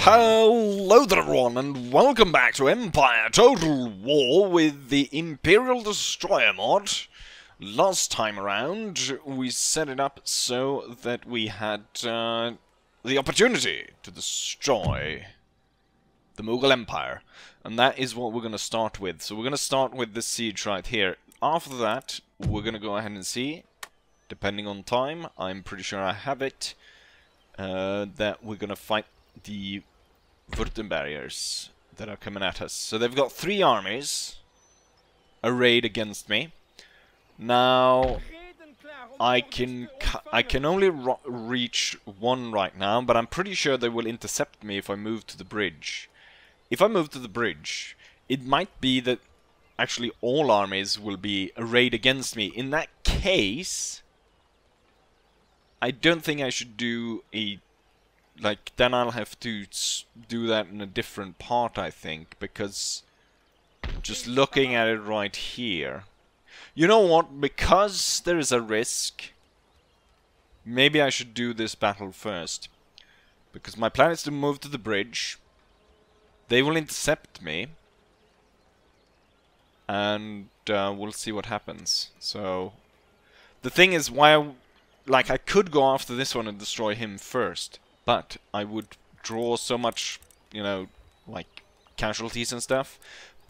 Hello there everyone, and welcome back to Empire Total War with the Imperial Destroyer mod. Last time around, we set it up so that we had the opportunity to destroy the Mughal Empire. And that is what we're going to start with. So we're going to start with this siege right here. After that, we're going to go ahead and see, depending on time, I'm pretty sure I have it, that we're going to fight the Württembergers that are coming at us. So they've got 3 armies arrayed against me. Now I can only reach 1 right now, but I'm pretty sure they will intercept me if I move to the bridge. If I move to the bridge, it might be that actually all armies will be arrayed against me. In that case, I don't think I should do a then I'll have to do that in a different part, I think, because just looking at it right here. You know what? Because there is a risk, maybe I should do this battle first. Because my plan is to move to the bridge. They will intercept me. And we'll see what happens. So, the thing is, I could go after this one and destroy him first. But I would draw so much, you know, like casualties and stuff,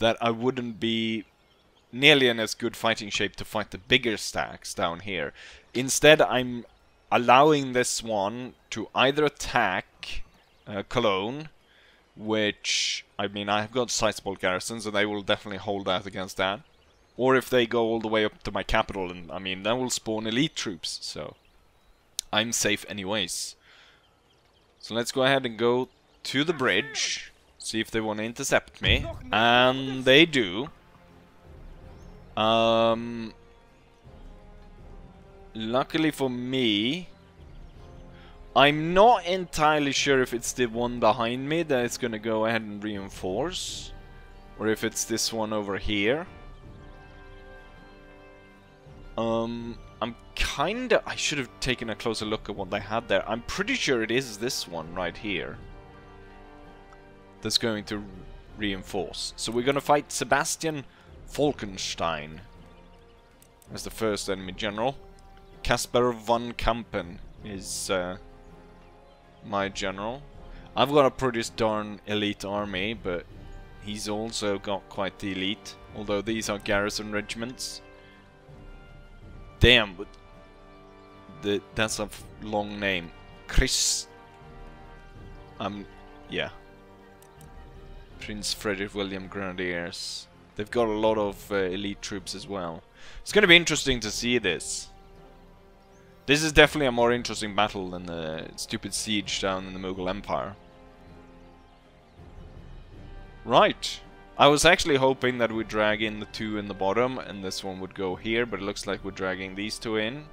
that I wouldn't be nearly in as good fighting shape to fight the bigger stacks down here. Instead, I'm allowing this one to either attack Cologne, which, I mean, I've got sizable garrisons, and they will definitely hold out against that. Or if they go all the way up to my capital, and I mean, that will spawn elite troops, so I'm safe anyways. So let's go ahead and go to the bridge, see if they want to intercept me, and they do. Luckily for me, I'm not entirely sure if it's the one behind me that it's gonna go ahead and reinforce, or if it's this one over here. I should have taken a closer look at what they had there. I'm pretty sure it is this one right here that's going to reinforce. So we're going to fight Sebastian Falkenstein as the first enemy general. Caspar von Kampen is my general. I've got a pretty darn elite army, but he's also got quite the elite, although these are garrison regiments. Damn, but that's a long name. Chris... yeah. Prince Frederick William Grenadiers. They've got a lot of elite troops as well. It's gonna be interesting to see this. This is definitely a more interesting battle than the stupid siege down in the Mughal Empire. Right. I was actually hoping that we'd drag in the 2 in the bottom and this one would go here, but it looks like we're dragging these 2 in.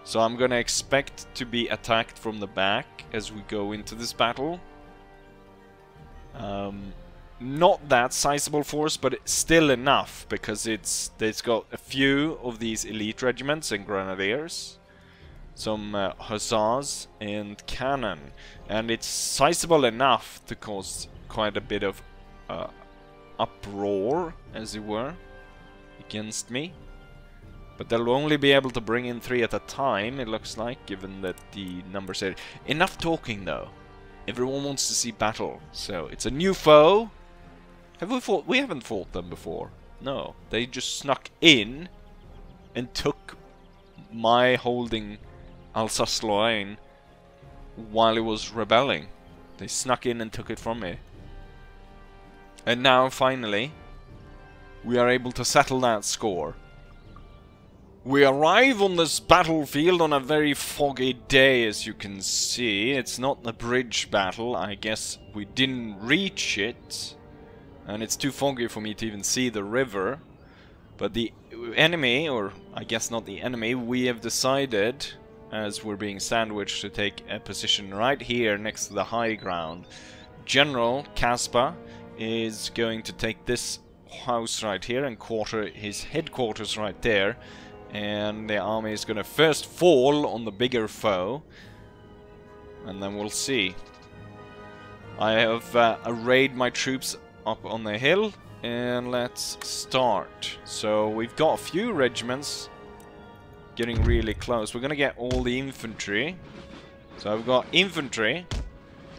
So I'm gonna expect to be attacked from the back as we go into this battle. Not that sizable force, but it's still enough, because it's got a few of these elite regiments and grenadiers, some hussars and cannon, and it's sizable enough to cause quite a bit of uproar, as it were, against me. But they'll only be able to bring in 3 at a time, it looks like, given that the numbers are... Enough talking, though. Everyone wants to see battle, so it's a new foe. Have we fought? We haven't fought them before. No, they just snuck in and took my holding Alsace-Lorraine while it was rebelling. They snuck in and took it from me. And now, finally, we are able to settle that score. We arrive on this battlefield on a very foggy day, as you can see. It's not a bridge battle. I guess we didn't reach it. And it's too foggy for me to even see the river. But the enemy, or I guess not the enemy, we have decided, as we're being sandwiched, to take a position right here next to the high ground. General Caspar is going to take this house right here and quarter his headquarters right there. And the army is going to first fall on the bigger foe, and then we'll see. I have arrayed my troops up on the hill, and let's start. So we've got a few regiments getting really close. We're gonna get all the infantry. So I've got infantry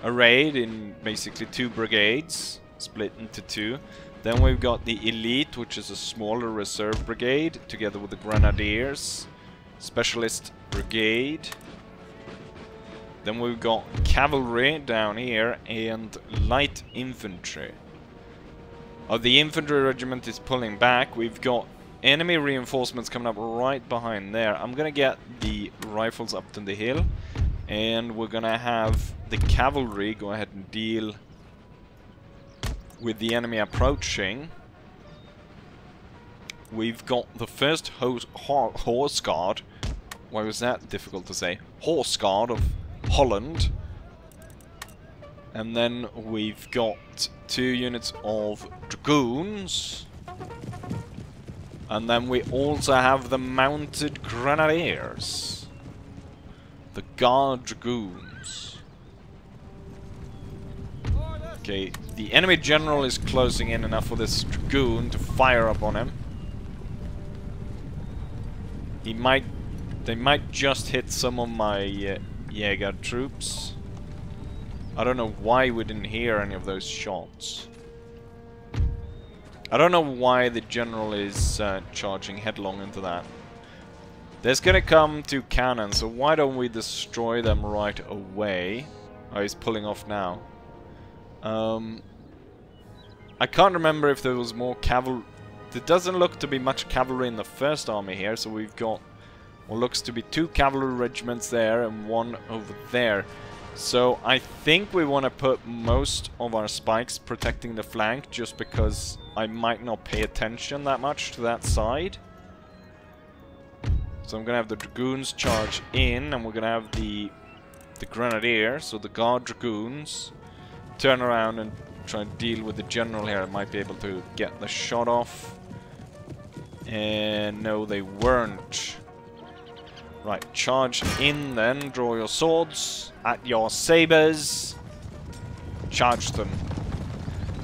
arrayed in basically 2 brigades, split into 2. Then we've got the elite, which is a smaller reserve brigade, together with the grenadiers, specialist brigade. Then we've got cavalry down here and light infantry. The infantry regiment is pulling back. We've got enemy reinforcements coming up right behind there. I'm gonna get the rifles up to the hill, and we're gonna have the cavalry go ahead and deal with the enemy approaching. We've got the first horse guard. Why was that difficult to say? Horse guard of Holland. And then we've got 2 units of dragoons. And then we also have the mounted grenadiers. The guard dragoons. Okay, the enemy general is closing in enough for this dragoon to fire up on him. They might just hit some of my Jaeger troops. I don't know why we didn't hear any of those shots. I don't know why the general is charging headlong into that. There's gonna come 2 cannons, so why don't we destroy them right away? Oh, he's pulling off now. I can't remember if there was more cavalry. There doesn't look to be much cavalry in the first army here, so we've got what looks to be 2 cavalry regiments there and 1 over there. So I think we want to put most of our spikes protecting the flank, just because I might not pay attention that much to that side. So I'm gonna have the dragoons charge in, and we're gonna have the grenadiers, so the guard dragoons, turn around and try and deal with the general here. I might be able to get the shot off. And no, they weren't. Right, charge in then, draw your swords, at your sabers, charge them.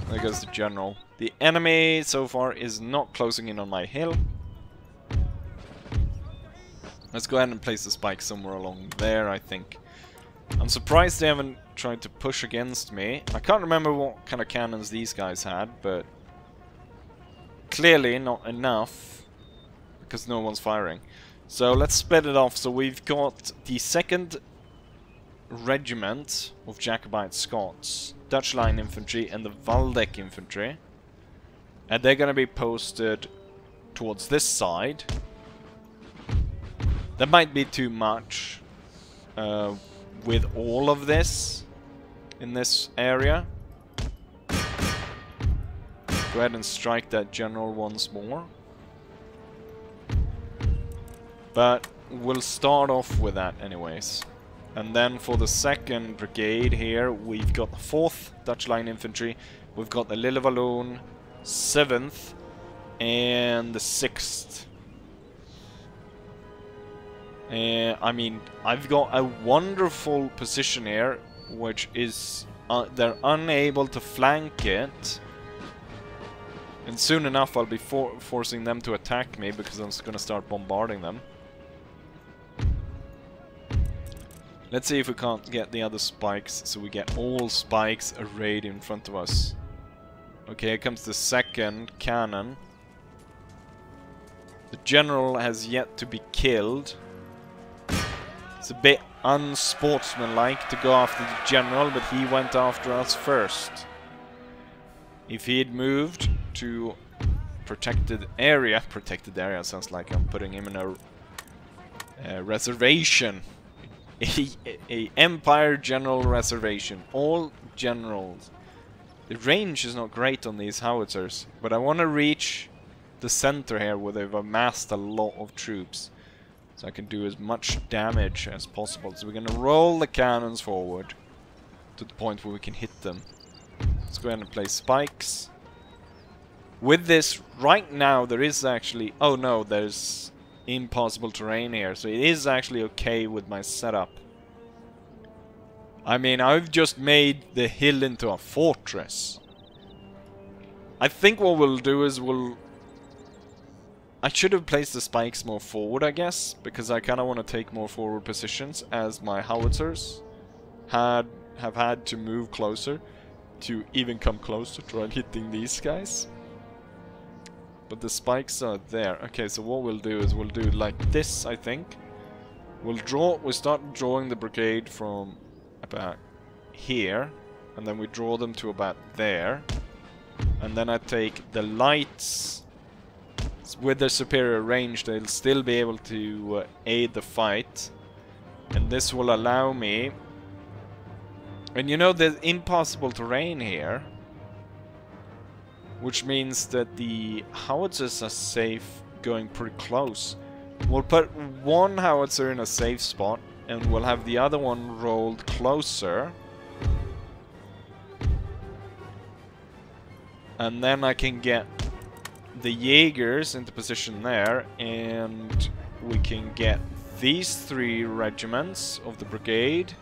There goes the general. The enemy so far is not closing in on my hill. Let's go ahead and place the spike somewhere along there, I think. I'm surprised they haven't tried to push against me. I can't remember what kind of cannons these guys had, but clearly not enough, because no one's firing. So let's split it off. So we've got the 2nd Regiment of Jacobite Scots, Dutch Line Infantry, and the Waldeck Infantry. And they're going to be posted towards this side. That might be too much with all of this in this area. Go ahead and strike that general once more. But we'll start off with that anyways. And then for the 2nd Brigade here, we've got the 4th Dutch Line Infantry, we've got the Lillevalloon, 7th, and the 6th. I mean, I've got a wonderful position here, which is they're unable to flank it. And soon enough I'll be forcing them to attack me, because I'm just gonna start bombarding them. Let's see if we can't get the other spikes, so we get all spikes arrayed in front of us. Okay, here comes the 2nd cannon. The general has yet to be killed. It's a bit unsportsmanlike to go after the general, but he went after us first. If he had moved to protected area sounds like I'm putting him in a reservation. A Empire General Reservation. All generals. The range is not great on these howitzers, but I want to reach the center here where they've amassed a lot of troops, so I can do as much damage as possible. So we're going to roll the cannons forward to the point where we can hit them. Let's go ahead and place spikes. With this, right now there is actually... oh no, there's impossible terrain here, so it is actually okay with my setup. I mean, I've just made the hill into a fortress. I think what we'll do is I should have placed the spikes more forward, I guess, because I kind of want to take more forward positions as my howitzers have had to move closer to even come close to try hitting these guys. But the spikes are there. Okay, so what we'll do is we'll do like this, I think. We'll start drawing the brigade from about here, and then we draw them to about there. And then I take the lights. With their superior range, they'll still be able to aid the fight. And this will allow me... And you know, there's impossible terrain here. Which means that the howitzers are safe going pretty close. We'll put one howitzer in a safe spot, and we'll have the other one rolled closer. And then I can get the Jaegers into position there, and we can get these 3 regiments of the brigade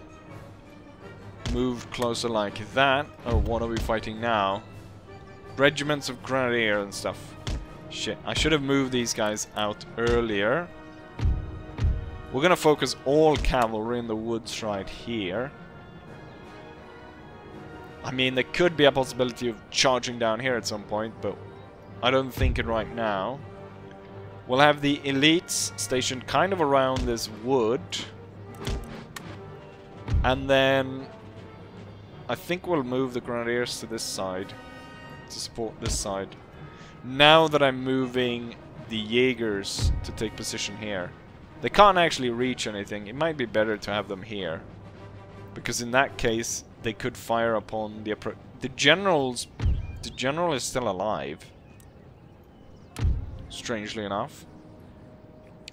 moved closer like that. Oh, what are we fighting now? Regiments of grenadier and stuff. Shit, I should have moved these guys out earlier. We're gonna focus all cavalry in the woods right here. I mean, there could be a possibility of charging down here at some point, but I don't think it right now. We'll have the elites stationed kind of around this wood. And then I think we'll move the grenadiers to this side to support this side. Now that I'm moving the Jaegers to take position here. They can't actually reach anything. It might be better to have them here, because in that case they could fire upon the generals. The general is still alive, strangely enough.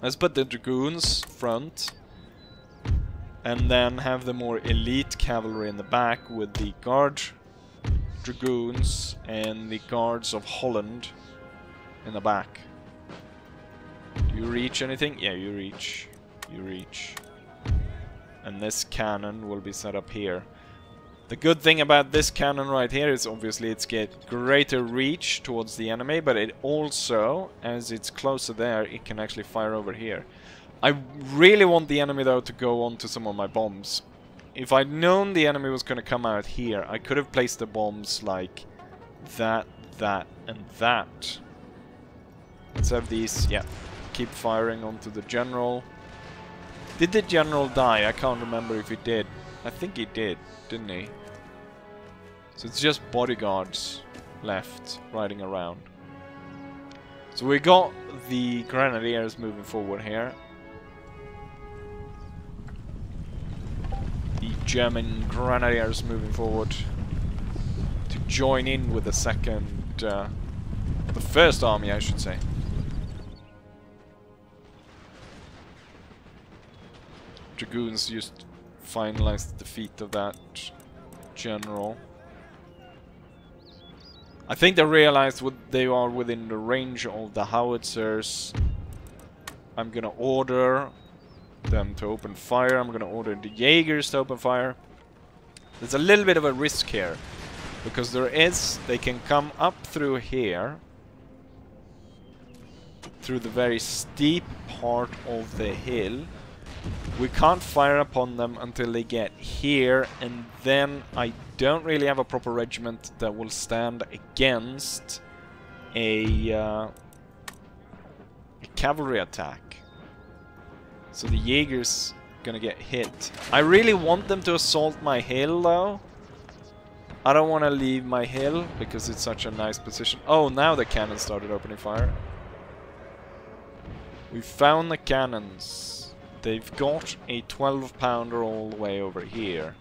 Let's put the dragoons front, and then have the more elite cavalry in the back with the guard dragoons and the guards of Holland in the back. Do you reach anything? Yeah, you reach. You reach. And this cannon will be set up here. The good thing about this cannon right here is obviously it's get greater reach towards the enemy, but it also, as it's closer there, it can actually fire over here. I really want the enemy though to go onto some of my bombs. If I'd known the enemy was going to come out here, I could have placed the bombs like that, that, and that. Let's have these, yeah. Keep firing onto the general. Did the general die? I can't remember if he did. I think he did, didn't he? So it's just bodyguards left riding around. So we got the grenadiers moving forward here. The German grenadiers moving forward to join in with the the first army, I should say. Dragoons just finalized the defeat of that general. I think they realized they are within the range of the howitzers. I'm gonna order them to open fire. I'm gonna order the Jaegers to open fire. There's a little bit of a risk here, because they can come up through here, through the very steep part of the hill. We can't fire upon them until they get here, and then I don't really have a proper regiment that will stand against a cavalry attack. So the Jaegers gonna get hit. I really want them to assault my hill though. I don't want to leave my hill because it's such a nice position. Oh, now the cannon started opening fire. We found the cannons. They've got a 12-pounder all the way over here.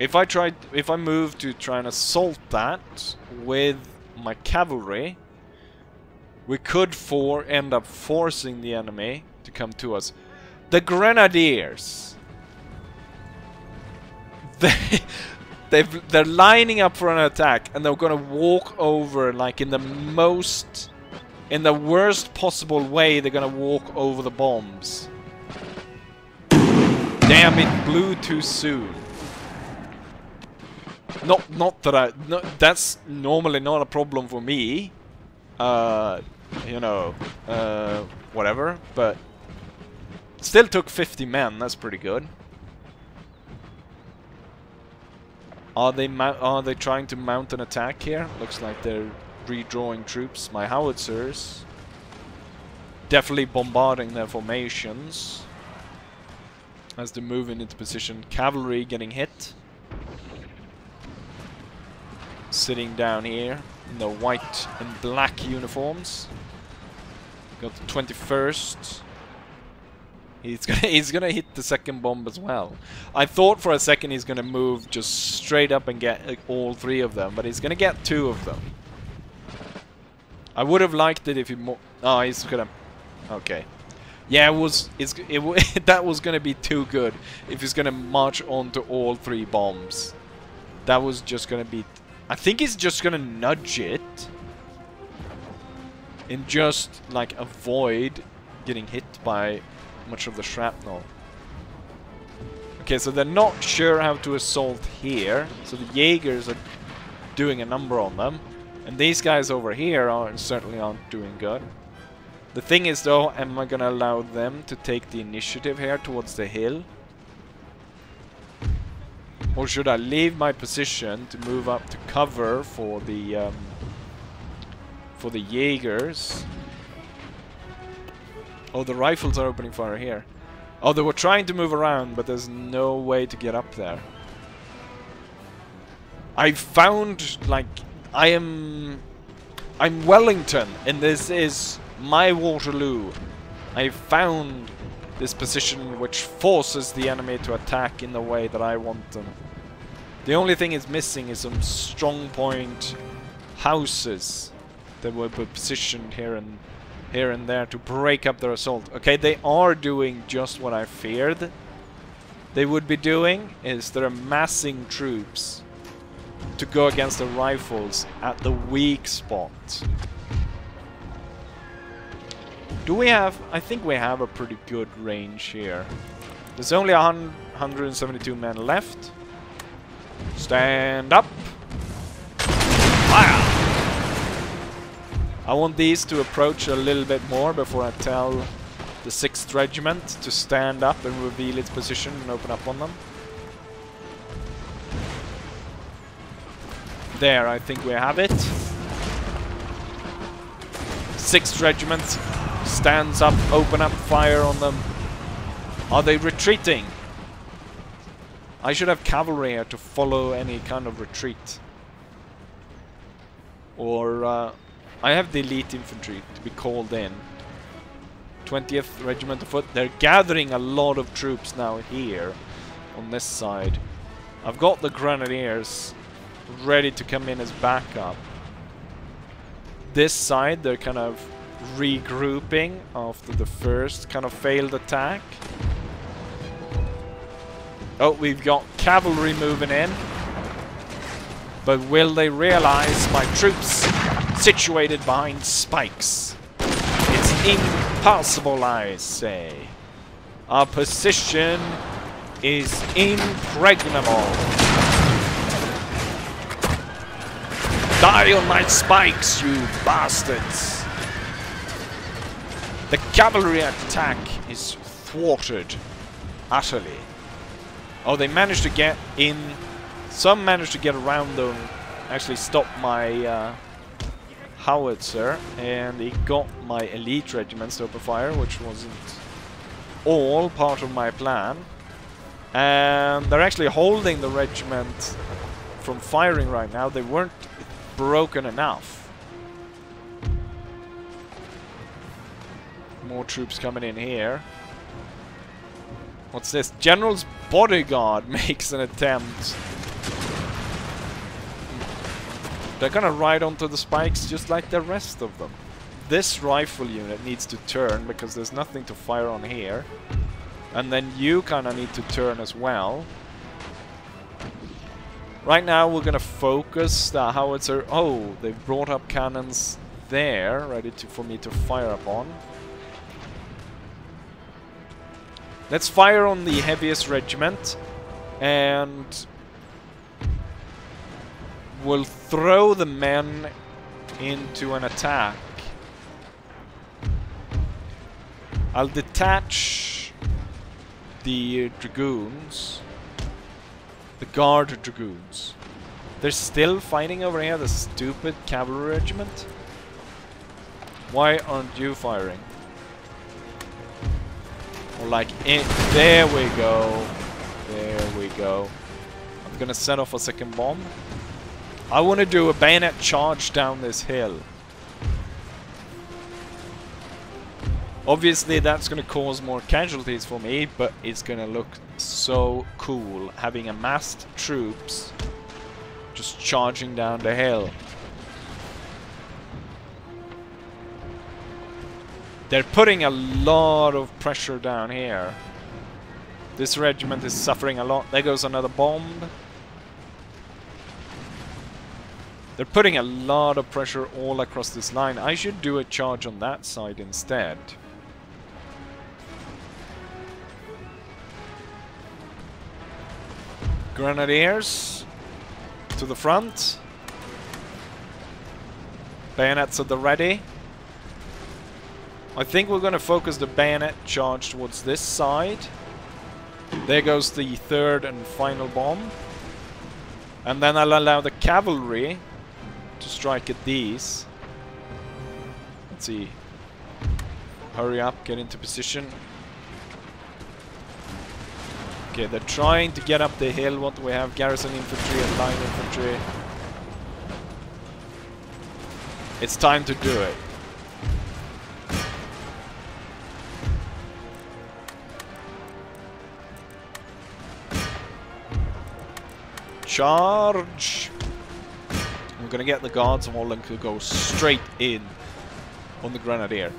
If I move to try and assault that with my cavalry, we could end up forcing the enemy to come to us. The grenadiers, they're lining up for an attack, and they're gonna walk over like in the worst possible way. They're gonna walk over the bombs. Damn, it blew too soon. Not that that's normally not a problem for me. You know, whatever, but still took 50 men, that's pretty good. Are they trying to mount an attack here? Looks like they're redrawing troops. My howitzers definitely bombarding their formations as they're moving into position. Cavalry getting hit. Sitting down here in the white and black uniforms. Got the 21st. He's gonna hit the second bomb as well. I thought for a second he's gonna move just straight up and get all 3 of them, but he's gonna get 2 of them. I would have liked it if he oh, he's gonna. Okay. Yeah, that was gonna be too good if he's gonna march on to all 3 bombs. That was just gonna be. I think he's just gonna nudge it and just like avoid getting hit by much of the shrapnel. Okay, so they're not sure how to assault here, so the Jaegers are doing a number on them, and these guys over here certainly aren't doing good. The thing is though, am I gonna allow them to take the initiative here towards the hill? Or should I leave my position to move up to cover for the Jaegers? Oh, the rifles are opening fire here. Oh, they were trying to move around, but there's no way to get up there. I found, like, I'm Wellington, and this is my Waterloo. I found this position which forces the enemy to attack in the way that I want them. The only thing is missing is some strong point houses that will be positioned here and there to break up their assault. Okay, they are doing just what I feared they would be doing, is they're amassing troops to go against the rifles at the weak spot. Do we have... I think we have a pretty good range here. There's only 172 men left. Stand up. Fire! I want these to approach a little bit more before I tell the 6th Regiment to stand up and reveal its position and open up on them. There, I think we have it. 6th Regiment stands up, open up fire on them. Are they retreating? I should have cavalry here to follow any kind of retreat. Or I have the elite infantry to be called in. 20th Regiment of Foot. They're gathering a lot of troops now here on this side. I've got the Grenadiers ready to come in as backup. This side, they're kind of regrouping after the first kind of failed attack. Oh, we've got cavalry moving in. But will they realize my troops situated behind spikes? It's impossible, I say. Our position is impregnable. Die on my spikes, you bastards! The cavalry attack is thwarted utterly. Oh, they managed to get in. Some managed to get around though, actually stop my howitzer, and he got my elite regiments to open fire, which wasn't all part of my plan. And they're actually holding the regiment from firing right now. They weren't broken enough. More troops coming in here. What's this? General's bodyguard makes an attempt. They're gonna ride onto the spikes just like the rest of them. This rifle unit needs to turn because there's nothing to fire on here. And then you kinda need to turn as well. Right now we're gonna focus the howitzer. Oh, they've brought up cannons there, ready for me to fire upon. Let's fire on the heaviest regiment, and we'll throw the men into an attack. I'll detach the dragoons, the guard dragoons. They're still fighting over here, the stupid cavalry regiment. Why aren't you firing? Or like, there we go. There we go. I'm gonna set off a second bomb. I want to do a bayonet charge down this hill. Obviously that's gonna cause more casualties for me, but it's gonna look so cool having amassed troops just charging down the hill. They're putting a lot of pressure down here. This regiment is suffering a lot. There goes another bomb. They're putting a lot of pressure all across this line. I should do a charge on that side instead. Grenadiers to the front. Bayonets at the ready. I think we're going to focus the bayonet charge towards this side. There goes the third and final bomb. And then I'll allow the cavalry to strike at these. Let's see. Hurry up, get into position. Okay, they're trying to get up the hill. What do we have? Garrison infantry and line infantry. It's time to do it. Charge! We're gonna get the guards of Holland to go straight in on the grenadier.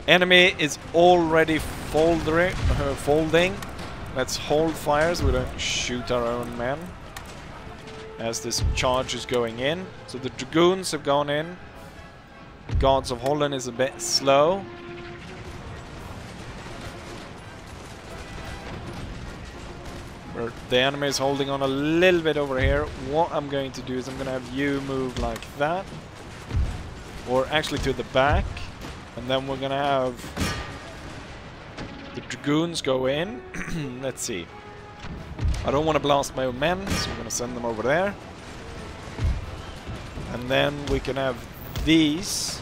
Enemy is already folding. Let's hold fire so we don't shoot our own men as this charge is going in. So the dragoons have gone in. Guards of Holland is a bit slow. The enemy is holding on a little bit over here. What I'm going to do is I'm going to have you move like that. Or actually to the back. And then we're going to have the dragoons go in. Let's see. I don't want to blast my own men, so we're going to send them over there. And then we can have these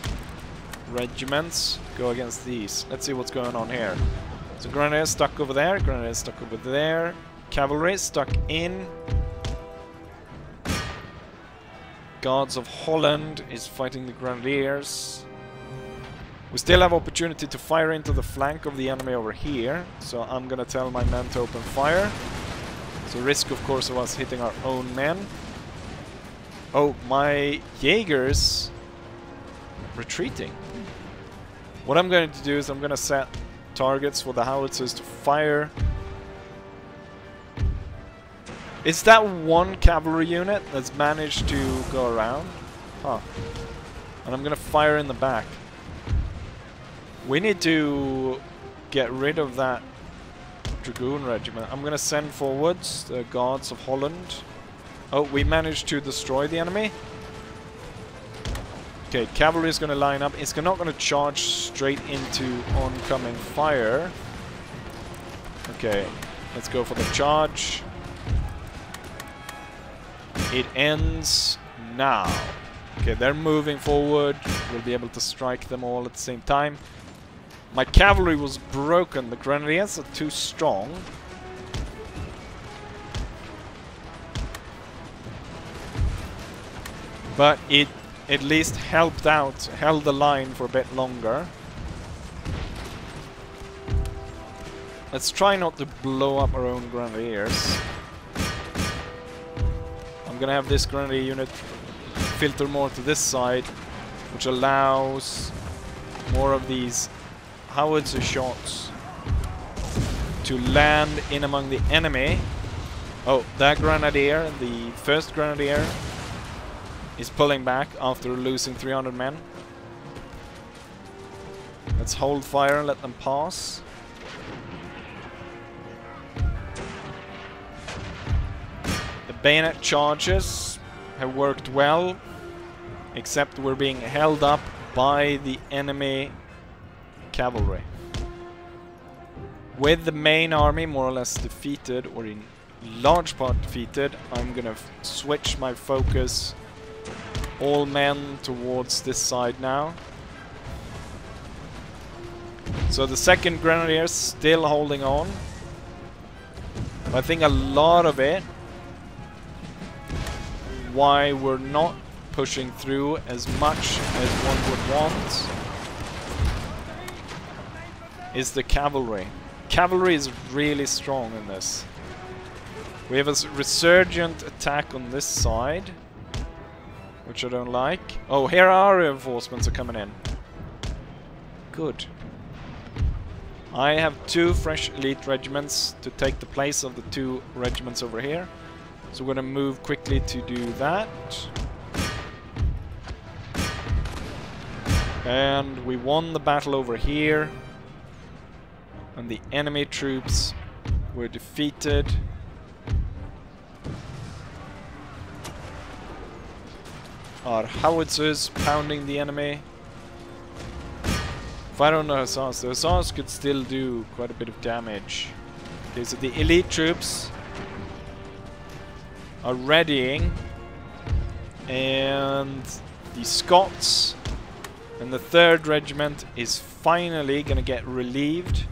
regiments go against these. Let's see what's going on here. So grenadiers stuck over there, grenadiers stuck over there. Cavalry stuck in. Guards of Holland is fighting the Grenadiers. We still have opportunity to fire into the flank of the enemy over here. So I'm gonna tell my men to open fire. So risk of course of us hitting our own men. Oh, my Jaegers retreating. What I'm going to do is I'm gonna set targets for the howitzers to fire. Is that one cavalry unit that's managed to go around? Huh. And I'm gonna fire in the back. We need to get rid of that dragoon regiment. I'm gonna send forwards the guards of Holland. Oh, we managed to destroy the enemy. Okay, cavalry is gonna line up. It's not gonna charge straight into oncoming fire. Okay, let's go for the charge. It ends now. Okay, they're moving forward. We'll be able to strike them all at the same time. My cavalry was broken. The grenadiers are too strong. But it at least helped out, held the line for a bit longer. Let's try not to blow up our own grenadiers. I'm gonna have this grenadier unit filter more to this side, which allows more of these howitzer shots to land in among the enemy. Oh, that grenadier, the first grenadier, is pulling back after losing 300 men. Let's hold fire and let them pass. bayonet charges have worked well, except we're being held up by the enemy cavalry. With the main army more or less defeated, or in large part defeated, I'm gonna switch my focus all men towards this side now. So the 2nd Grenadiers still holding on. But I think a lot of it, why we're not pushing through as much as one would want, is the cavalry. Cavalry is really strong in this. We have a resurgent attack on this side, which I don't like. Oh, here our reinforcements are coming in. Good. I have 2 fresh elite regiments to take the place of the 2 regiments over here. So we're going to move quickly to do that. And we won the battle over here. And the enemy troops were defeated. Our howitzers pounding the enemy. If I don't know Hussars, the Hussars could still do quite a bit of damage. Okay, so the elite troops are readying, and the Scots and the 3rd Regiment is finally gonna get relieved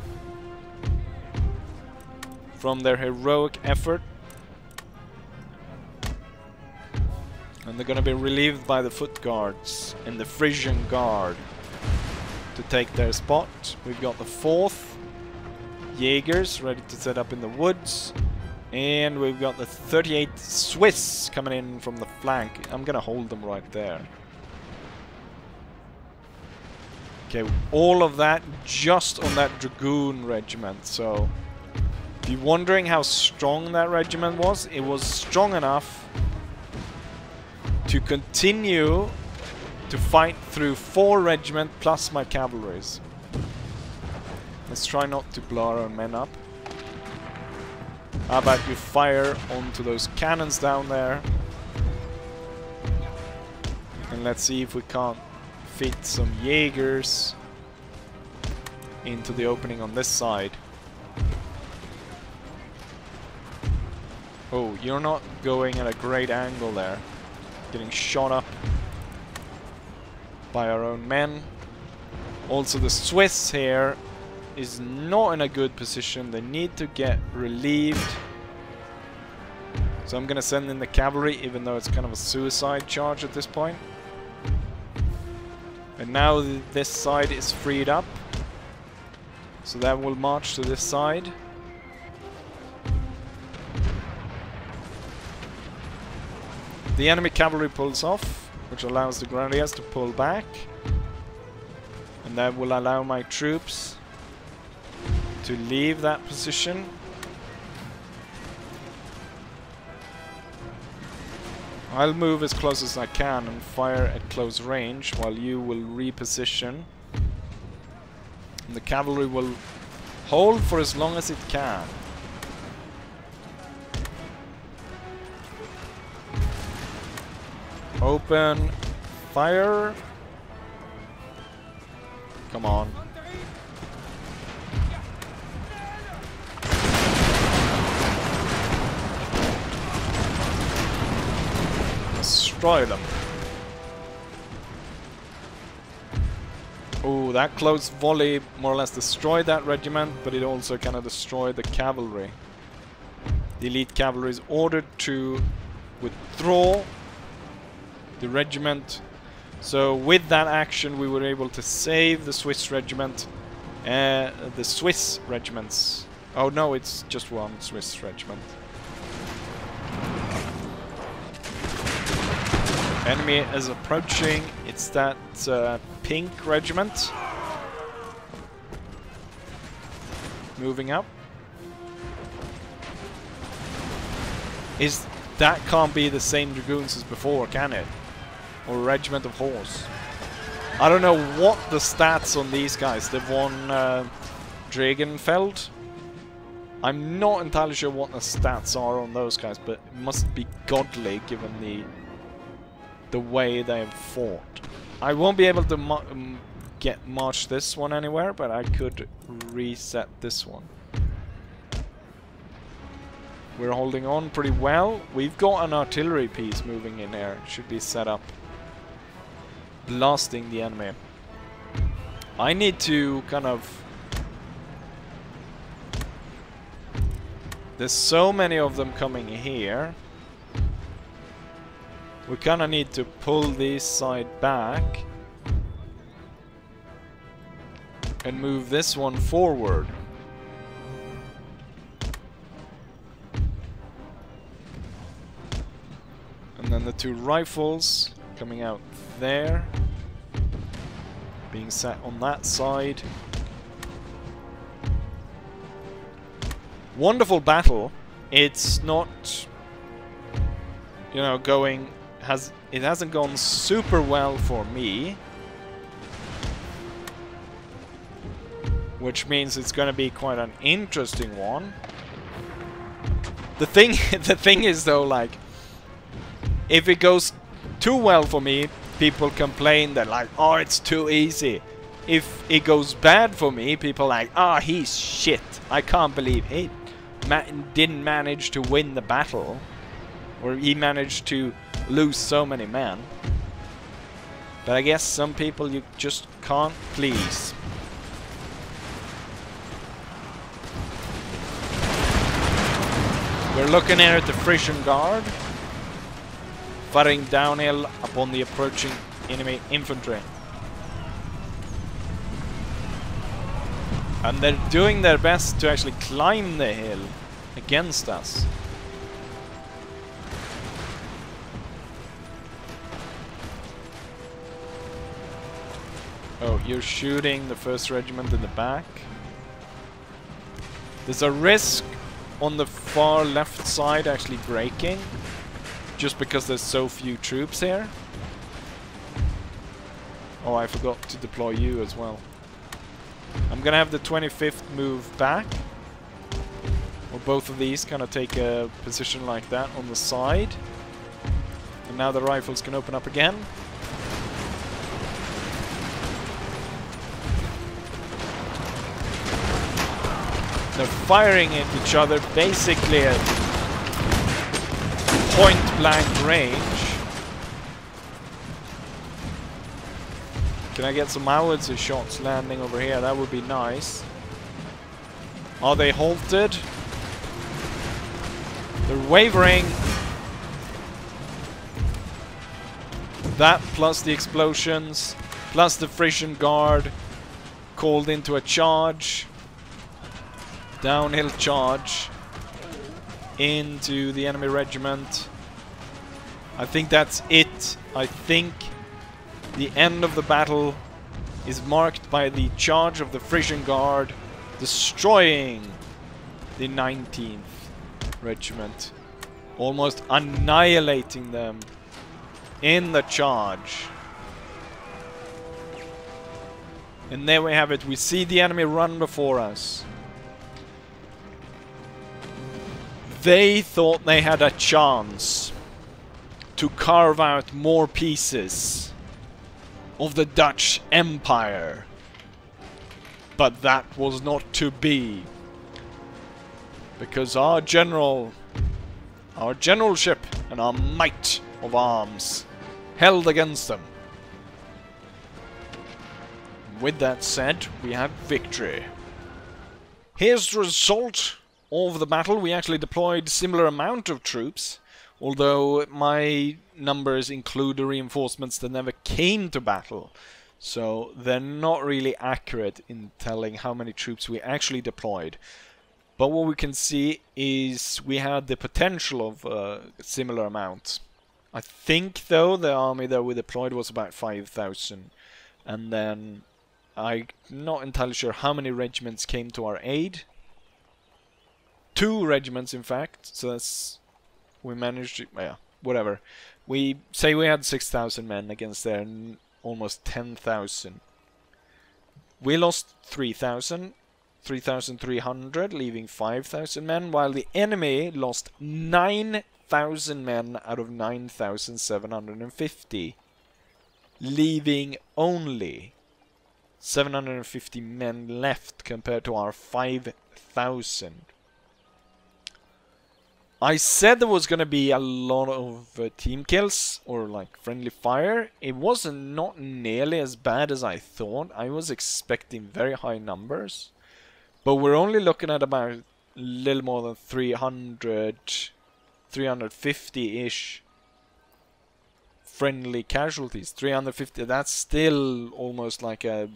from their heroic effort. And they're gonna be relieved by the Foot Guards and the Frisian Guard to take their spot. We've got the 4th Jaegers ready to set up in the woods. And we've got the 38th Swiss coming in from the flank. I'm gonna hold them right there. Okay, all of that just on that Dragoon regiment. So, if you're wondering how strong that regiment was, it was strong enough to continue to fight through 4 regiment plus my cavalries. Let's try not to blow our own men up. How about you fire onto those cannons down there? And let's see if we can't fit some Jaegers into the opening on this side. Oh, you're not going at a great angle there. Getting shot up by our own men. Also the Swiss here is not in a good position. They need to get relieved. So I'm gonna send in the cavalry, even though it's kind of a suicide charge at this point. And now this side is freed up. So that will march to this side. The enemy cavalry pulls off, which allows the Grenadiers to pull back. And that will allow my troops to leave that position. I'll move as close as I can and fire at close range while you will reposition. And the cavalry will hold for as long as it can. Open fire. Come on. Destroy them. Oh, that close volley more or less destroyed that regiment, but it also kind of destroyed the cavalry. The elite cavalry is ordered to withdraw the regiment. So with that action we were able to save the Swiss regiment, the Swiss regiments. Oh no, it's just one Swiss regiment. Enemy is approaching. It's that pink regiment moving up. That can't be the same dragoons as before, can it? Or a regiment of horse. I don't know what the stats on these guys. They've won Dragenfeld. I'm not entirely sure what the stats are on those guys, but it must be godly given the way they have fought. I won't be able to march this one anywhere, but I could reset this one. We're holding on pretty well. We've got an artillery piece moving in here. It should be set up, blasting the enemy. I need to kind of... There's so many of them coming here. We kind of need to pull this side back and move this one forward. And then the two rifles coming out there, being set on that side. Wonderful battle. It's not, you know, going... It hasn't gone super well for me, which means it's going to be quite an interesting one. The thing is though, like, if it goes too well for me, people complain that like, oh, it's too easy. If it goes bad for me, people are like, ah, oh, he's shit. I can't believe he didn't manage to win the battle, or he managed to lose so many men. But I guess some people you just can't please. We're looking here at the Frisian Guard, firing downhill upon the approaching enemy infantry. And they're doing their best to actually climb the hill against us. Oh, you're shooting the 1st Regiment in the back. There's a risk on the far left side actually breaking, just because there's so few troops here. Oh, I forgot to deploy you as well. I'm gonna have the 25th move back. Or both of these kind of take a position like that on the side. And now the rifles can open up again. They're firing at each other basically at point-blank range. Can I get some howitzer shots landing over here? That would be nice. Are they halted? They're wavering. That plus the explosions, plus the Frisian Guard called into a charge. Downhill charge into the enemy regiment. I think that's it. I think the end of the battle is marked by the charge of the Frisian Guard, destroying the 19th Regiment, almost annihilating them in the charge. And there we have it. We see the enemy run before us. They thought they had a chance to carve out more pieces of the Dutch Empire. But that was not to be. Because our generalship and our might of arms held against them. With that said, we had victory. Here's the result of the battle. We actually deployed similar amount of troops, although my numbers include the reinforcements that never came to battle, so they're not really accurate in telling how many troops we actually deployed. But what we can see is we had the potential of a similar amount. I think though the army that we deployed was about 5,000, and then I'm not entirely sure how many regiments came to our aid. 2 regiments, in fact, so that's... we managed to... yeah, whatever. We say we had 6,000 men against their almost 10,000. We lost 3,000, 3,300, leaving 5,000 men, while the enemy lost 9,000 men out of 9,750, leaving only 750 men left compared to our 5,000. I said there was going to be a lot of team kills, or like friendly fire. It wasn't not nearly as bad as I thought. I was expecting very high numbers. But we're only looking at about a little more than 350-ish friendly casualties. 350, that's still almost like a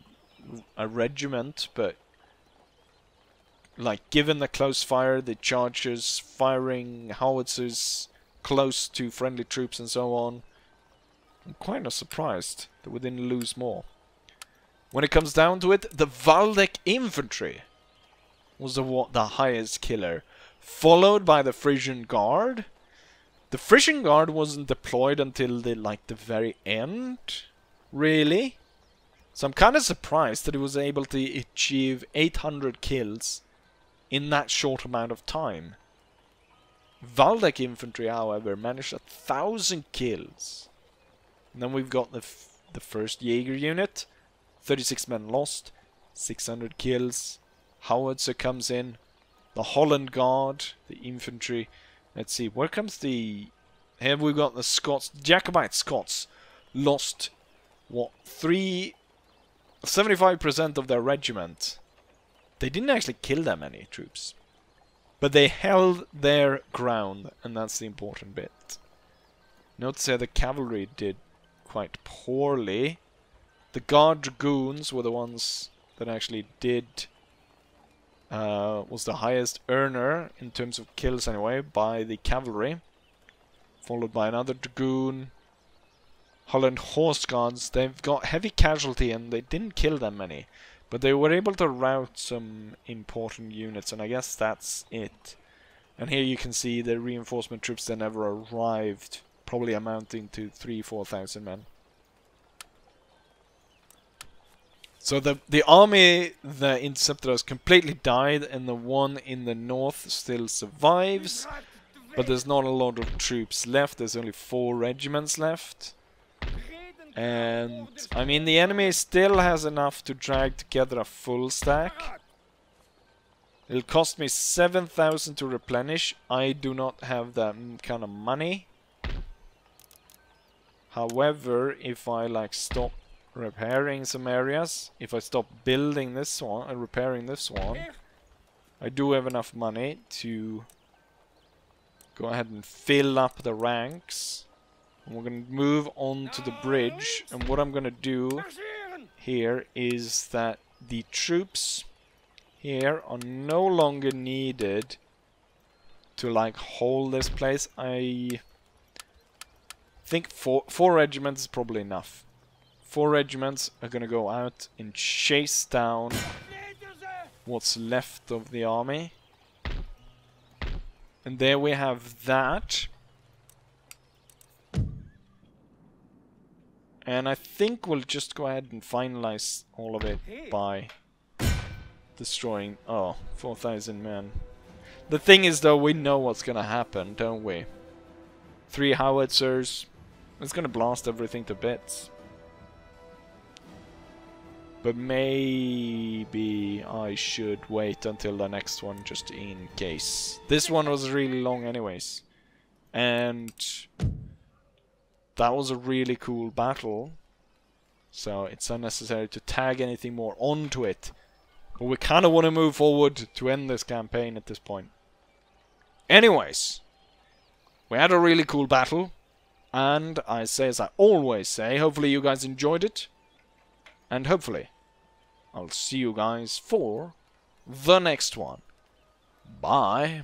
regiment, but like given the close fire, the chargers firing howitzers close to friendly troops and so on, I'm quite not surprised that we didn't lose more. When it comes down to it, the Waldeck infantry was the highest killer, followed by the Frisian Guard. The Frisian Guard wasn't deployed until the very end, really. So I'm kind of surprised that it was able to achieve 800 kills in that short amount of time. Waldeck infantry, however, managed 1,000 kills. And then we've got the first Jaeger unit, 36 men lost, 600 kills. Howitzer comes in, the Holland Guard, the infantry. Let's see, where comes the... Here we've got the Scots, Jacobite Scots, lost, what, 75% of their regiment. They didn't actually kill that many troops, but they held their ground, and that's the important bit. Notice how the cavalry did quite poorly. The Guard Dragoons were the ones that actually did... was the highest earner in terms of kills anyway by the cavalry, followed by another Dragoon. Holland Horse Guards, they've got heavy casualty and they didn't kill that many, but they were able to rout some important units, and I guess that's it. And here you can see the reinforcement troops that never arrived, probably amounting to 3,000-4,000 men. So the army that intercepted us completely died, and the one in the north still survives. But there's not a lot of troops left, there's only 4 regiments left. And, I mean, the enemy still has enough to drag together a full stack. It'll cost me 7,000 to replenish. I do not have that kind of money. However, if I, like, stop repairing some areas, if I stop building this one and repairing this one, I do have enough money to go ahead and fill up the ranks. And we're going to move on to the bridge, and what I'm going to do here is that the troops here are no longer needed to like hold this place. I think four regiments is probably enough. 4 regiments are going to go out and chase down what's left of the army. And there we have that. And I think we'll just go ahead and finalize all of it by destroying... Oh, 4,000 men. The thing is, though, we know what's going to happen, don't we? 3 howitzers. It's going to blast everything to bits. But maybe I should wait until the next one, just in case. This one was really long anyways. And... that was a really cool battle, so it's unnecessary to tag anything more onto it. But we kind of want to move forward to end this campaign at this point. Anyways, we had a really cool battle, and I say as I always say, hopefully you guys enjoyed it, and hopefully I'll see you guys for the next one. Bye.